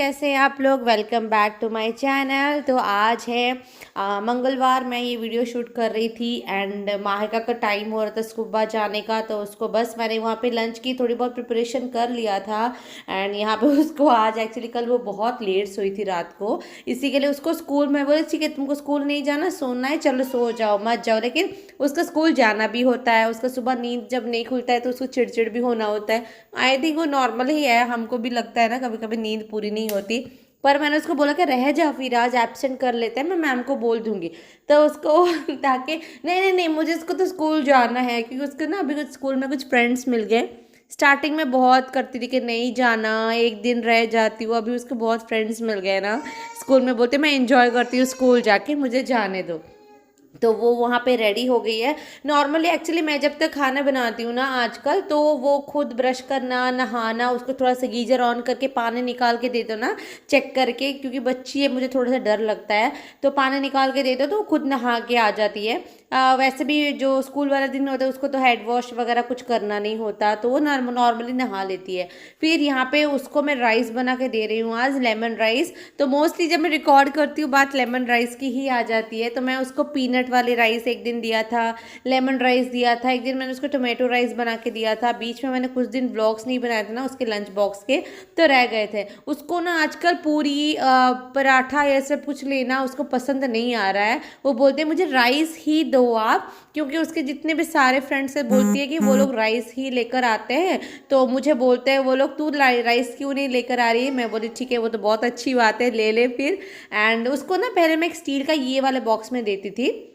कैसे हैं आप लोग। Welcome back to my channel. तो आज है मंगलवार। मैं ये वीडियो शूट कर रही थी एंड माहिका का टाइम हो रहा था स्कूबा जाने का, तो उसको बस मैंने वहाँ पे लंच की थोड़ी बहुत प्रिपरेशन कर लिया था। एंड यहाँ पे उसको आज एक्चुअली कल वो बहुत लेट सोई थी रात को, इसी के लिए उसको स्कूल में बोले ठीक है तुमको स्कूल नहीं जाना, सोना है, चलो सो जाओ मत जाओ, लेकिन उसका स्कूल जाना भी होता है। उसका सुबह नींद जब नहीं खुलता है तो उसको चिड़चिड़ भी होना होता है। आई थिंक वो नॉर्मल ही है, हमको भी लगता है ना कभी कभी नींद पूरी नहीं होती। पर मैंने उसको बोला कि रह जा, फिर आज एब्सेंट कर लेते हैं, मैं मैम को बोल दूंगी। तो उसको ताकि नहीं नहीं नहीं मुझे इसको तो स्कूल जाना है, क्योंकि उसको ना अभी कुछ स्कूल में कुछ फ्रेंड्स मिल गए। स्टार्टिंग में बहुत करती थी कि नहीं जाना, एक दिन रह जाती हूँ, अभी उसको बहुत फ्रेंड्स मिल गए ना स्कूल में, बोलते मैं इंजॉय करती हूँ स्कूल जाके, मुझे जाने दो। तो वो वहाँ पे रेडी हो गई है। नॉर्मली एक्चुअली मैं जब तक खाना बनाती हूँ ना आजकल, तो वो खुद ब्रश करना, नहाना, उसको थोड़ा सा गीजर ऑन करके पानी निकाल के दे दो ना, चेक करके, क्योंकि बच्ची है मुझे थोड़ा सा डर लगता है, तो पानी निकाल के दे दो तो वो खुद नहा के आ जाती है। वैसे भी जो स्कूल वाला दिन होता है उसको तो हेड वॉश वगैरह कुछ करना नहीं होता, तो वो नॉर्मली नहा लेती है। फिर यहाँ पे उसको मैं राइस बना के दे रही हूँ आज, लेमन राइस। तो मोस्टली जब मैं रिकॉर्ड करती हूँ बात लेमन राइस की ही आ जाती है। तो मैं उसको पीनट वाले राइस एक दिन दिया था, लेमन राइस दिया था, एक दिन मैंने उसको टोमेटो राइस बना के दिया था। बीच में मैंने कुछ दिन ब्लॉग्स नहीं बनाए थे ना उसके लंच बॉक्स के, तो रह गए थे। उसको ना आजकल पूरी पराठा ये सब कुछ लेना उसको पसंद नहीं आ रहा है। वो बोलते हैं मुझे राइस ही दो आप, क्योंकि उसके जितने भी सारे फ्रेंड्स से बोलती है कि वो लोग राइस ही लेकर आते हैं, तो मुझे बोलते हैं वो लोग तू राइस क्यों नहीं लेकर आ रही है। मैं बोली ठीक है वो तो बहुत अच्छी बात है, ले ले फिर। एंड उसको ना पहले मैं एक स्टील का ये वाले बॉक्स में देती थी,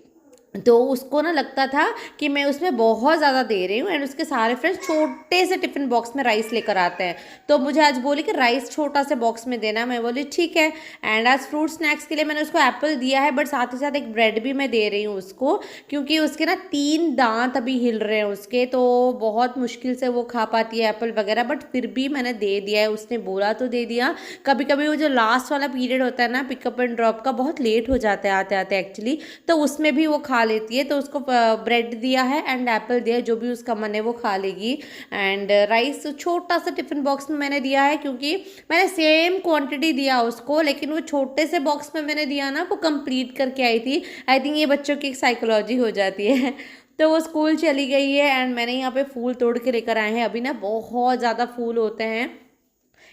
तो उसको ना लगता था कि मैं उसमें बहुत ज़्यादा दे रही हूँ, एंड उसके सारे फ्रेंड्स छोटे से टिफ़िन बॉक्स में राइस लेकर आते हैं। तो मुझे आज बोली कि राइस छोटा से बॉक्स में देना, मैं बोली ठीक है। एंड आज फ्रूट स्नैक्स के लिए मैंने उसको एप्पल दिया है, बट साथ ही साथ एक ब्रेड भी मैं दे रही हूँ उसको, क्योंकि उसके ना 3 दांत अभी हिल रहे हैं उसके, तो बहुत मुश्किल से वो खा पाती है एप्पल वगैरह, बट फिर भी मैंने दे दिया है, उसने बोला तो दे दिया। कभी कभी वो जो लास्ट वाला पीरियड होता है ना पिकअप एंड ड्रॉप का, बहुत लेट हो जाता है आते आते एक्चुअली, तो उसमें भी वो खा लेती है। तो उसको ब्रेड दिया है एंड एप्पल दिया है, जो भी उसका मन है वो खा लेगी। एंड राइस छोटा सा टिफिन बॉक्स में मैंने दिया है, क्योंकि मैंने सेम क्वांटिटी दिया उसको, लेकिन वो छोटे से बॉक्स में मैंने दिया ना, वो कंप्लीट करके आई थी। आई थिंक ये बच्चों की एक साइकोलॉजी हो जाती है। तो वो स्कूल चली गई है एंड मैंने यहाँ पे फूल तोड़ के लेकर आए हैं। अभी ना बहुत ज़्यादा फूल होते हैं।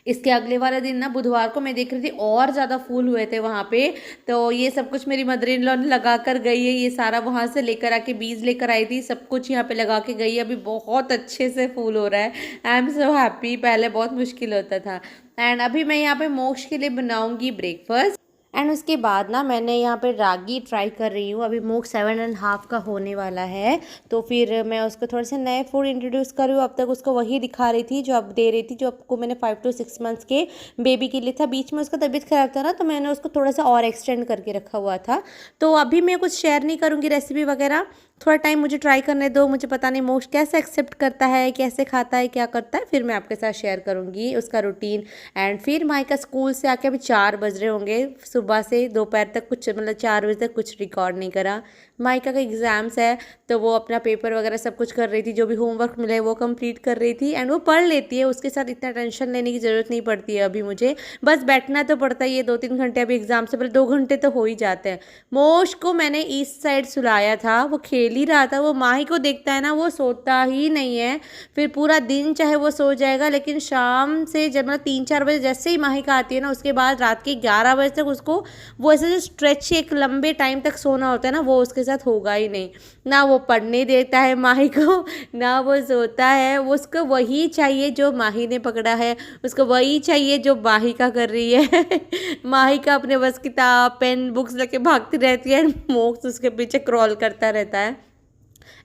इसके अगले वाले दिन ना बुधवार को मैं देख रही थी और ज़्यादा फूल हुए थे वहाँ पे। तो ये सब कुछ मेरी मदर इन लॉ ने लगा कर गई है, ये सारा वहाँ से लेकर आके बीज लेकर आई थी, सब कुछ यहाँ पे लगा के गई है। अभी बहुत अच्छे से फूल हो रहा है। I am so happy. पहले बहुत मुश्किल होता था। एंड अभी मैं यहाँ पे मोक्ष के लिए बनाऊंगी ब्रेकफास्ट। एंड उसके बाद ना मैंने यहाँ पे रागी ट्राई कर रही हूँ। अभी मूक 7.5 का होने वाला है, तो फिर मैं उसको थोड़े से नए फूड इंट्रोड्यूस कर रही हूँ। अब तक उसको वही दिखा रही थी जो अब दे रही थी, जो आपको मैंने 5 to 6 मंथ्स के बेबी के लिए था। बीच में उसका तबीयत खराब था ना, तो मैंने उसको थोड़ा सा और एक्सटेंड करके रखा हुआ था। तो अभी मैं कुछ शेयर नहीं करूँगी रेसिपी वगैरह, थोड़ा टाइम मुझे ट्राई करने दो। मुझे पता नहीं मोक्ष कैसे एक्सेप्ट करता है, कैसे खाता है, क्या करता है, फिर मैं आपके साथ शेयर करूँगी उसका रूटीन। एंड फिर माइका स्कूल से आके अभी 4 बज रहे होंगे, सुबह से दोपहर तक कुछ मतलब 4 बजे तक कुछ रिकॉर्ड नहीं करा। माइका का एग्ज़ाम्स है, तो वो अपना पेपर वगैरह सब कुछ कर रही थी, जो भी होमवर्क मिले वो कंप्लीट कर रही थी। एंड वो पढ़ लेती है, उसके साथ इतना टेंशन लेने की ज़रूरत नहीं पड़ती है अभी मुझे, बस बैठना तो पड़ता ही है 2-3 घंटे। अभी एग्ज़ाम से पहले 2 घंटे तो हो ही जाते हैं। मोश को मैंने ईस्ट साइड सुलाया था, वो खेल ही रहा था। वो माही को देखता है ना, वो सोता ही नहीं है। फिर पूरा दिन चाहे वो सो जाएगा, लेकिन शाम से जब मतलब 3-4 बजे जैसे ही माही का आती है ना, उसके बाद रात के 11 बजे तक उसको वो ऐसे जो स्ट्रेच एक लंबे टाइम तक सोना होता है ना, वो उसके साथ होगा ही नहीं। ना वो पढ़ने देता है माही को, ना वो सोता है। वो उसको वही चाहिए जो माही ने पकड़ा है, उसको वही चाहिए जो माही का कर रही है। माही का अपने बस किताब पेन बुक्स लेके भागती रहती है, मोक्ष उसके पीछे क्रॉल करता रहता है।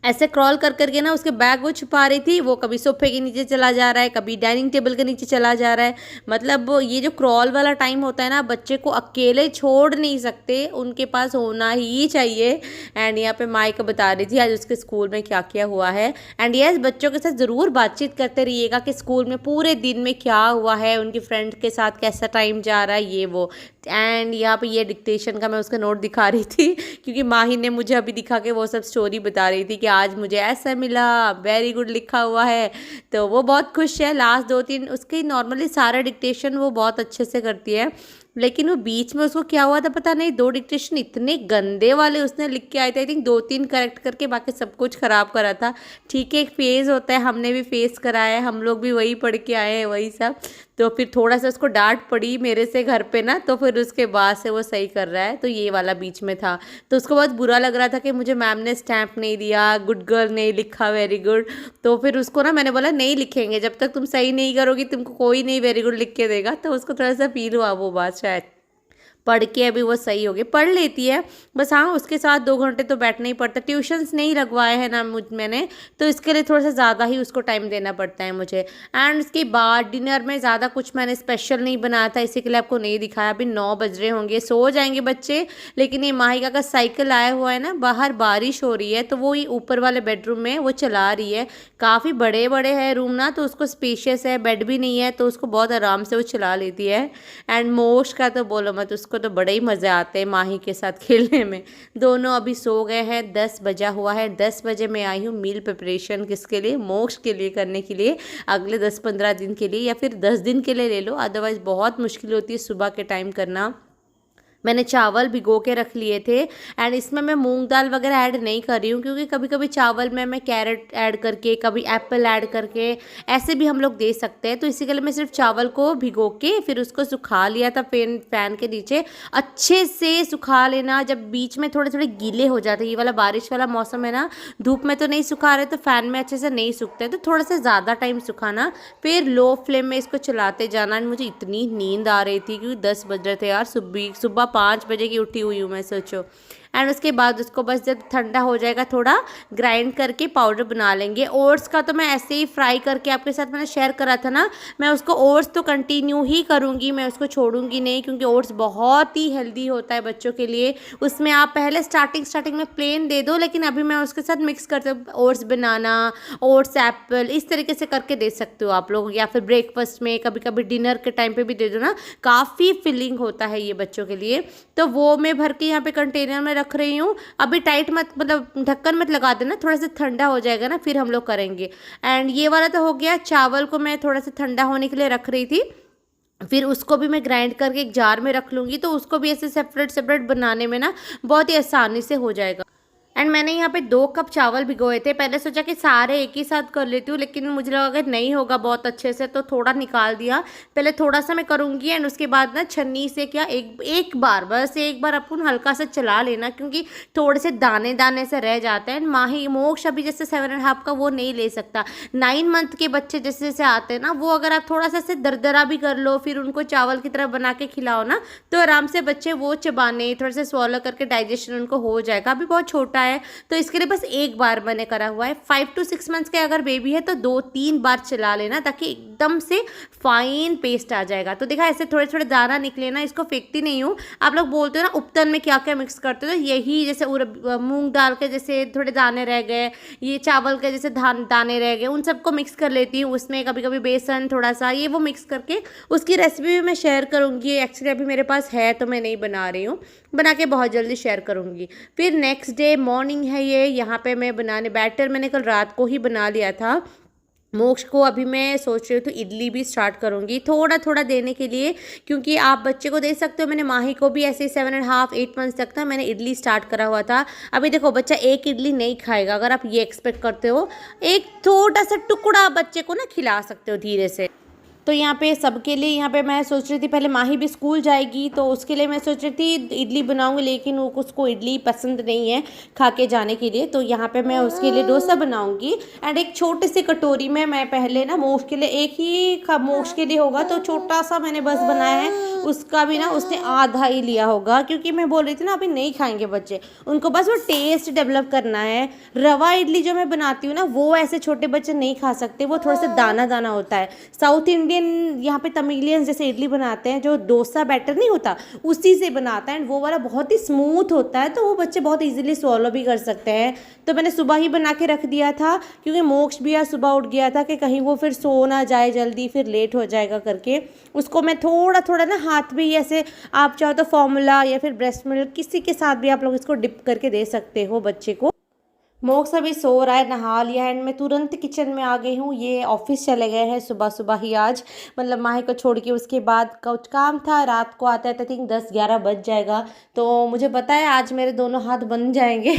ऐसे क्रॉल कर करके ना उसके बैग वो छुपा रही थी। वो कभी सोफे के नीचे चला जा रहा है, कभी डाइनिंग टेबल के नीचे चला जा रहा है। मतलब ये जो क्रॉल वाला टाइम होता है ना, बच्चे को अकेले छोड़ नहीं सकते, उनके पास होना ही चाहिए। एंड यहाँ पे माइक बता रही थी आज उसके स्कूल में क्या क्या हुआ है। एंड यस, बच्चों के साथ ज़रूर बातचीत करते रहिएगा कि स्कूल में पूरे दिन में क्या हुआ है, उनके फ्रेंड्स के साथ कैसा टाइम जा रहा है, ये वो। एंड यहाँ पे ये डिक्टेशन का मैं उसका नोट दिखा रही थी, क्योंकि माही ने मुझे अभी दिखा के वो सब स्टोरी बता रही थी कि आज मुझे ऐसा मिला, वेरी गुड लिखा हुआ है। तो वो बहुत खुश है। लास्ट 2-3 उसकी नॉर्मली सारा डिक्टेशन वो बहुत अच्छे से करती है, लेकिन वो बीच में उसको क्या हुआ था पता नहीं, 2 डिक्टेशन इतने गंदे वाले उसने लिख के आए थे। आई थिंक 2-3 करेक्ट करके बाकी सब कुछ ख़राब करा था। ठीक है, एक फेज़ होता है, हमने भी फेस करा है, हम लोग भी वही पढ़ के आए हैं वही सब। तो फिर थोड़ा सा उसको डांट पड़ी मेरे से घर पे ना, तो फिर उसके बाद से वो सही कर रहा है। तो ये वाला बीच में था, तो उसको बहुत बुरा लग रहा था कि मुझे मैम ने स्टैम्प नहीं दिया, गुड गर्ल नहीं लिखा, वेरी गुड। तो फिर उसको ना मैंने बोला नहीं लिखेंगे, जब तक तुम सही नहीं करोगी तुमको कोई नहीं वेरी गुड लिख के देगा। तो उसको थोड़ा सा फील हुआ वो बात शायद, पढ़ के अभी वो सही हो गई, पढ़ लेती है बस। हाँ, उसके साथ 2 घंटे तो बैठना ही पड़ता है। ट्यूशन्स नहीं लगवाए हैं ना मैंने, तो इसके लिए थोड़ा सा ज़्यादा ही उसको टाइम देना पड़ता है मुझे। एंड उसके बाद डिनर में ज़्यादा कुछ मैंने स्पेशल नहीं बनाया था, इसी के लिए आपको नहीं दिखाया। अभी 9 बज रहे होंगे, सो जाएंगे बच्चे। लेकिन ये माहिका का साइकिल आया हुआ है ना, बाहर बारिश हो रही है, तो वो ये ऊपर वाले बेडरूम में वो चला रही है। काफ़ी बड़े बड़े है रूम ना, तो उसको स्पेशियस है, बेड भी नहीं है, तो उसको बहुत आराम से वो चला लेती है। एंड मोश का तो बोलो मत, उसको तो बड़े ही मज़े आते हैं माही के साथ खेलने में। दोनों अभी सो गए हैं, 10 बजा हुआ है। 10 बजे मैं आई हूँ मील प्रिपरेशन किसके लिए, मोक्ष के लिए करने के लिए, अगले 10-15 दिन के लिए, या फिर 10 दिन के लिए ले लो, अदरवाइज़ बहुत मुश्किल होती है सुबह के टाइम करना। मैंने चावल भिगो के रख लिए थे। एंड इसमें मैं मूंग दाल वगैरह ऐड नहीं कर रही हूँ, क्योंकि कभी कभी चावल में मैं कैरेट ऐड करके, कभी एप्पल ऐड करके ऐसे भी हम लोग दे सकते हैं। तो इसी के लिए मैं सिर्फ चावल को भिगो के फिर उसको सुखा लिया था फैन के नीचे। अच्छे से सुखा लेना, जब बीच में थोड़े थोड़े गीले हो जाते हैं, ये वाला बारिश वाला मौसम है ना, धूप में तो नहीं सुखा रहे तो फ़ैन में अच्छे से नहीं सूखते, तो थोड़ा सा ज़्यादा टाइम सुखाना, फिर लो फ्लेम में इसको चलाते जाना। मुझे इतनी नींद आ रही थी क्योंकि 10 बज रहे थे यार, सुबह 5 बजे की उठी हुई हूँ मैं, सोचो। एंड उसके बाद उसको बस जब ठंडा हो जाएगा थोड़ा ग्राइंड करके पाउडर बना लेंगे। ओट्स का तो मैं ऐसे ही फ्राई करके आपके साथ मैंने शेयर करा था ना, मैं उसको ओट्स तो कंटिन्यू ही करूँगी, मैं उसको छोड़ूंगी नहीं, क्योंकि ओट्स बहुत ही हेल्दी होता है बच्चों के लिए। उसमें आप पहले स्टार्टिंग में प्लेन दे दो, लेकिन अभी मैं उसके साथ मिक्स करते हूँ ओट्स बनाना, ओट्स एप्पल, इस तरीके से करके दे सकते हो आप लोग, या फिर ब्रेकफास्ट में, कभी कभी डिनर के टाइम पे भी दे दो ना, काफ़ी फिलिंग होता है ये बच्चों के लिए। तो वो मैं भर के यहाँ पे कंटेनर में रख रही हूँ। अभी टाइट मत, मतलब ढक्कन मत लगा देना, थोड़ा सा ठंडा हो जाएगा ना फिर हम लोग करेंगे। एंड ये वाला तो हो गया। चावल को मैं थोड़ा सा ठंडा होने के लिए रख रही थी, फिर उसको भी मैं ग्राइंड करके एक जार में रख लूँगी, तो उसको भी ऐसे सेपरेट बनाने में ना बहुत ही आसानी से हो जाएगा। एंड मैंने यहाँ पे 2 कप चावल भिगोए थे। पहले सोचा कि सारे एक ही साथ कर लेती हूँ, लेकिन मुझे लगा कि नहीं होगा बहुत अच्छे से, तो थोड़ा निकाल दिया। पहले थोड़ा सा मैं करूँगी, एंड उसके बाद ना छन्नी से क्या एक बार, बस एक बार अपन हल्का सा चला लेना, क्योंकि थोड़े से दाने दाने से रह जाते हैं। माही मोक्ष अभी जैसे 7.5 का वो नहीं ले सकता। 9 मंथ के बच्चे जैसे जैसे आते हैं ना, वो अगर आप थोड़ा सा ऐसे दरदरा भी कर लो, फिर उनको चावल की तरह बना के खिलाओ ना, तो आराम से बच्चे वो चबाने, थोड़ा सा स्वॉलो करके डाइजेशन उनको हो जाएगा। अभी बहुत छोटा है, तो इसके लिए बस एक बार मैंने करा हुआ है। 5 to 6 मंथ्स के अगर बेबी है तो 2-3 बार चला लेना, ताकि एकदम से फाइन पेस्ट आ जाएगा। तो देखा ऐसे थोड़े थोड़े दाना निकले ना, इसको फेंकती नहीं हूँ। आप लोग बोलते हो ना उपतन में क्या क्या मिक्स करते हो, तो यही जैसे मूंग दाल के जैसे थोड़े दाने रह गए, ये चावल के जैसे दाने रह गए, उन सबको मिक्स कर लेती हूँ। उसमें कभी कभी बेसन थोड़ा सा, ये वो मिक्स करके उसकी रेसिपी भी मैं शेयर करूँगी। एक्चुअली अभी मेरे पास है तो मैं नहीं बना रही हूँ, बना के बहुत जल्दी शेयर करूँगी। फिर नेक्स्ट डे मॉर्निंग है ये, यहाँ पे मैं बनाने, बैटर मैंने कल रात को ही बना लिया था। मोक्ष को अभी मैं सोच रही हूँ तो इडली भी स्टार्ट करूँगी थोड़ा थोड़ा देने के लिए, क्योंकि आप बच्चे को दे सकते हो। मैंने माही को भी ऐसे 7.5-8 मंथ्स तक ना मैंने इडली स्टार्ट करा हुआ था। अभी देखो बच्चा एक इडली नहीं खाएगा, अगर आप ये एक्सपेक्ट करते हो। एक छोटा सा टुकड़ा बच्चे को ना खिला सकते हो धीरे से। तो यहाँ पे सबके लिए, यहाँ पे मैं सोच रही थी पहले माही भी स्कूल जाएगी, तो उसके लिए मैं सोच रही थी इडली बनाऊंगी, लेकिन उसको इडली पसंद नहीं है खा के जाने के लिए। तो यहाँ पे मैं उसके लिए डोसा बनाऊंगी। एंड एक छोटी सी कटोरी में मैं पहले ना मोक्ष के लिए, एक ही मोक्ष के लिए होगा तो छोटा सा मैंने बस बनाया है, उसका भी ना उसने आधा ही लिया होगा, क्योंकि मैं बोल रही थी ना अभी नहीं खाएंगे बच्चे, उनको बस वो टेस्ट डेवलप करना है। रवा इडली जो मैं बनाती हूँ ना, वो ऐसे छोटे बच्चे नहीं खा सकते, वो थोड़ा सा दाना दाना होता है। साउथ इंडियन यहाँ पे तमिलियंस जैसे इडली बनाते हैं, जो डोसा बैटर नहीं होता उसी से बनाता है, एंड वो वाला बहुत ही स्मूथ होता है, तो वो बच्चे बहुत इजीली स्वॉलो भी कर सकते हैं। तो मैंने सुबह ही बना के रख दिया था, क्योंकि मोक्ष भी आज सुबह उठ गया था कि कहीं वो फिर सो ना जाए जल्दी, फिर लेट हो जाएगा करके। उसको मैं थोड़ा थोड़ा ना हाथ भी ऐसे, आप चाहो तो फॉर्मूला या फिर ब्रेस्ट मिल्क किसी के साथ भी आप लोग इसको डिप करके दे सकते हो बच्चे को। मोक्ष अभी सो रहा है, नहा लिया है एंड मैं तुरंत किचन में आ गई हूँ। ये ऑफिस चले गए हैं सुबह सुबह ही आज, मतलब माही को छोड़ के उसके बाद कुछ काम था, रात को आता है तो थिंक 10-11 बज जाएगा। तो मुझे पता है आज मेरे दोनों हाथ बन जाएंगे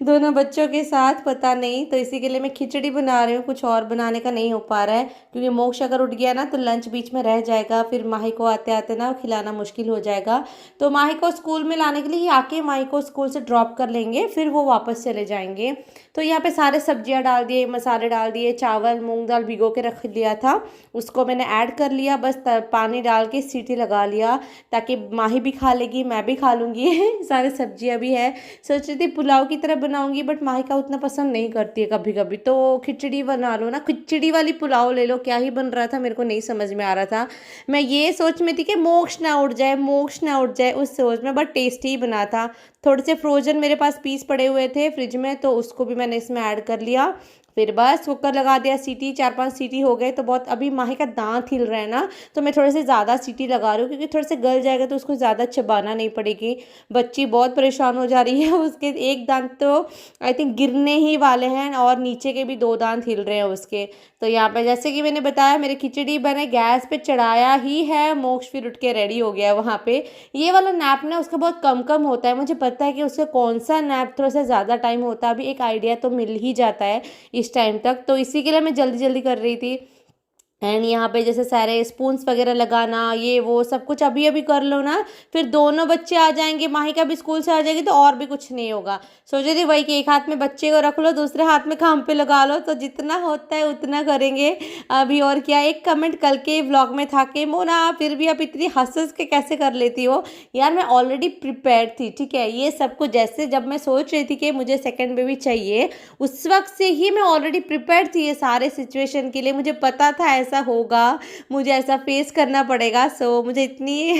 दोनों बच्चों के साथ, पता नहीं। तो इसी के लिए मैं खिचड़ी बना रही हूँ, कुछ और बनाने का नहीं हो पा रहा है क्योंकि मोक्ष अगर उठ गया ना तो लंच बीच में रह जाएगा, फिर माही को आते आते ना खिलाना मुश्किल हो जाएगा। तो माही को स्कूल में लाने के लिए आके माही को स्कूल से ड्रॉप कर लेंगे, फिर वो वापस चले जाएंगे। तो यहाँ पे सारे सब्जियां डाल दिए, मसाले डाल दिए, चावल मूंग दाल भिगो के रख लिया था उसको मैंने ऐड कर लिया, बस पानी डाल के सीटी लगा लिया ताकि माही भी खा लेगी, मैं भी खा लूँगी सारे सब्जियां भी है। सोच रही थी पुलाव की तरह बनाऊंगी बट माही का उतना पसंद नहीं करती है कभी कभी, तो खिचड़ी बना लो ना, खिचड़ी वाली पुलाव ले लो। क्या ही बन रहा था मेरे को नहीं समझ में आ रहा था। मैं ये सोच में थी कि मोक्ष ना उठ जाए, मोक्ष ना उठ जाए, उस सोच में, बट टेस्टी ही बना था। थोड़े से फ्रोजन मेरे पास पीस पड़े हुए थे फ्रिज में, तो उसको भी मैंने इसमें ऐड कर लिया। फिर बस कुकर लगा दिया, सीटी 4-5 सीटी हो गए तो बहुत। अभी माही का दांत हिल रहा है ना, तो मैं थोड़े से ज़्यादा सीटी लगा रही हूँ क्योंकि थोड़े से गल जाएगा तो उसको ज़्यादा चबाना नहीं पड़ेगी। बच्ची बहुत परेशान हो जा रही है, उसके एक दांत तो आई थिंक गिरने ही वाले हैं और नीचे के भी 2 दांत हिल रहे हैं उसके। तो यहाँ पे जैसे कि मैंने बताया मेरी खिचड़ी बने, गैस पे चढ़ाया ही है, मोक्ष फिर उठ के रेडी हो गया वहाँ पे। ये वाला नैप ना उसका बहुत कम कम होता है, मुझे पता है कि उसका कौन सा नैप थोड़ा सा ज़्यादा टाइम होता है, अभी एक आइडिया तो मिल ही जाता है इस टाइम तक। तो इसी के लिए मैं जल्दी जल्दी कर रही थी। एंड यहाँ पे जैसे सारे स्पून्स वगैरह लगाना, ये वो सब कुछ अभी अभी कर लो ना, फिर दोनों बच्चे आ जाएंगे, माही का भी स्कूल से आ जाएगी तो और भी कुछ नहीं होगा। सोचे थी वही कि एक हाथ में बच्चे को रख लो, दूसरे हाथ में काम पे लगा लो, तो जितना होता है उतना करेंगे अभी। और क्या, एक कमेंट कल के व्लॉग में था कि मोना फिर भी आप इतनी हंस हंस के कैसे कर लेती हो। यार मैं ऑलरेडी प्रिपेयर थी, ठीक है, ये सब कुछ जैसे जब मैं सोच रही थी कि मुझे सेकेंड बेबी चाहिए, उस वक्त से ही मैं ऑलरेडी प्रिपेयर थी ये सारे सिचुएशन के लिए। मुझे पता था ऐसा होगा, मुझे ऐसा फेस करना पड़ेगा। सो मुझे इतनी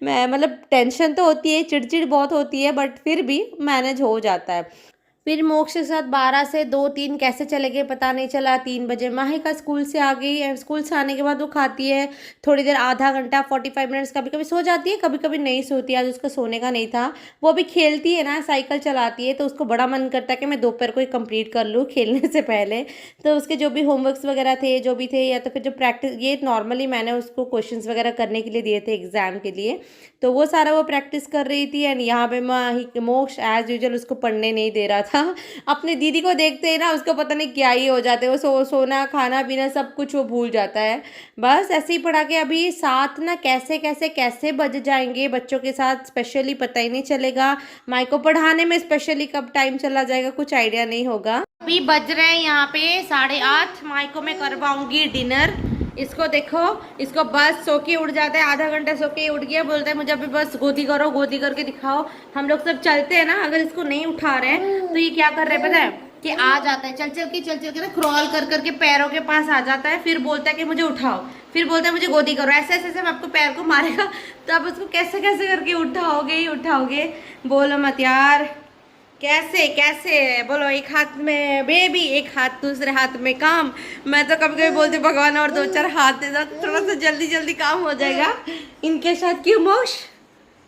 मैं मतलब टेंशन तो होती है, चिड़चिड़ बहुत होती है, बट फिर भी मैनेज हो जाता है। फिर मोक्ष के साथ 12 से 2-3 कैसे चले गए पता नहीं चला। 3 बजे माही का स्कूल से आ गई है, स्कूल से आने के बाद वो खाती है थोड़ी देर, आधा घंटा 45 मिनट्स, कभी कभी सो जाती है, कभी कभी नहीं सोती। आज उसका सोने का नहीं था, वो भी खेलती है ना, साइकिल चलाती है, तो उसको बड़ा मन करता है कि मैं दोपहर को ही कंप्लीट कर लूँ खेलने से पहले। तो उसके जो भी होमवर्क्स वगैरह थे, जो भी थे, या तो फिर जो प्रैक्टिस, ये नॉर्मली मैंने उसको क्वेश्चंस वगैरह करने के लिए दिए थे एग्जाम के लिए, तो वो सारा वो प्रैक्टिस कर रही थी। एंड यहाँ पे माही मोक्ष एज यूजल उसको पढ़ने नहीं दे रहा था। अपनी दीदी को देखते ही ना उसको पता नहीं क्या ही हो जाते, वो सोना खाना पीना सब कुछ वो भूल जाता है। बस ऐसे ही पढ़ा के अभी 7 ना कैसे कैसे कैसे बज जाएंगे बच्चों के साथ, स्पेशली पता ही नहीं चलेगा। माई को पढ़ाने में स्पेशली कब टाइम चला जाएगा कुछ आइडिया नहीं होगा। अभी बज रहे हैं यहाँ पे 8:30, माई को मैं करवाऊंगी डिनर। इसको देखो, इसको बस सो के उठ जाता है, आधा घंटा सो के उठ गया, बोलता है मुझे अभी बस गोदी करो, गोदी करके दिखाओ। हम लोग सब चलते हैं ना, अगर इसको नहीं उठा रहे हैं तो ये क्या कर रहे हैं पता है, कि आ जाता है चल चल के ना, क्रॉल कर करके पैरों के पास आ जाता है, फिर बोलता है कि मुझे उठाओ, फिर बोलता है मुझे गोदी करो, ऐसे ऐसे ऐसे आपको पैर को मारेगा। तो आप उसको कैसे कैसे करके उठाओगे ही उठाओगे, बोलो मत यार। कैसे कैसे बोलो, एक हाथ में बेबी, एक हाथ दूसरे हाथ में काम। मैं तो कभी कभी बोलती भगवान और 2-4 हाथ दे दो, थोड़ा सा जल्दी जल्दी काम हो जाएगा इनके साथ। क्यों मोक्ष,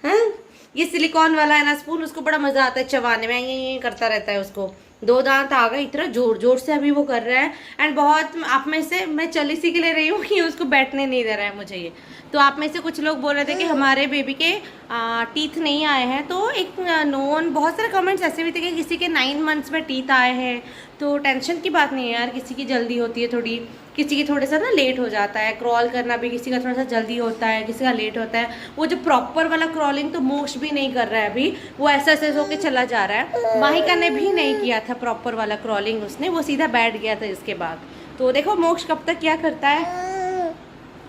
हैं ये सिलिकॉन वाला है ना स्पून, उसको बड़ा मजा आता है चबाने में, ये करता रहता है, उसको 2 दांत आ गए, इतना जोर जोर से अभी वो कर रहा है। एंड बहुत आप में से, मैं चल इसी के लिए रही हूँ कि उसको बैठने नहीं दे रहा है मुझे ये। तो आप में से कुछ लोग बोल रहे थे कि हमारे बेबी के टीथ नहीं आए हैं, तो एक नोन बहुत सारे कमेंट्स ऐसे भी थे कि किसी के 9 मंथ्स में टीथ आए हैं। तो टेंशन की बात नहीं है यार, किसी की जल्दी होती है थोड़ी, किसी की थोड़ा सा ना लेट हो जाता है, क्रॉल करना भी किसी का थोड़ा सा जल्दी होता है, किसी का लेट होता है। वो जो प्रॉपर वाला क्रॉलिंग तो मोक्ष भी नहीं कर रहा है अभी, वो ऐसा ऐसे होके चला जा रहा है। माहिका ने भी नहीं किया था प्रॉपर वाला क्रॉलिंग, उसने वो सीधा बैठ गया था इसके बाद। तो देखो मोक्ष कब तक क्या करता है।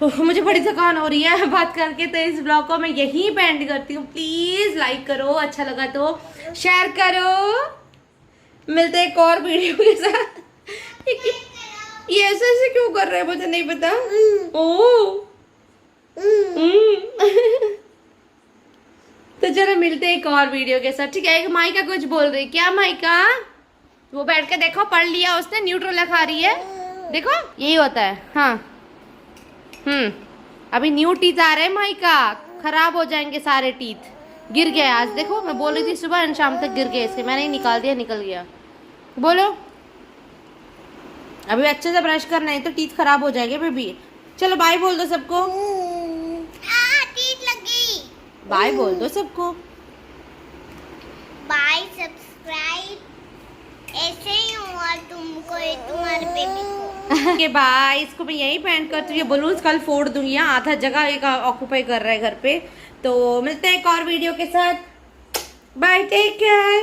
मुझे बड़ी थकान हो रही है बात करके, तो इस ब्लॉग को मैं यहीं पेंड करती हूँ। प्लीज लाइक करो, अच्छा लगा तो शेयर करो। मिलते हैं एक और वीडियो के साथ। ये ऐसे ऐसे क्यों कर रहे हैं मुझे नहीं पता। तो चलो मिलते हैं एक और वीडियो के साथ, ठीक है। एक माइका कुछ बोल रही, क्या माइका? वो बैठ के देखो, पढ़ लिया उसने, न्यूट्रल लिखा रही है, देखो यही होता है। हाँ अभी न्यू टीथ आ रहे हैं माइका, खराब हो जाएंगे सारे टीथ। गिर गए आज, देखो मैं बोल रही थी सुबह शाम तक गिर गए इसके, मैंने ही निकाल दिया, निकल गया। बोलो। अभी अच्छे से ब्रश करना है तो टीथ खराब हो जाएंगे बेबी। चलो बाय बोल दो सबको। टीथ लगी। बाय बोल दो सबको। Bye, subscribe. ऐसे ही हूँ और तुमको तुम्हारे बेबी को। के बाय। इसको मैं यही पेंट करती हूँ। ये बलून्स कल फोड़ दूंगी। यहाँ आधा जगह एक ऑक्यूपाई कर रहा है घर पे। तो मिलते हैं एक और वीडियो के साथ। Bye, take care.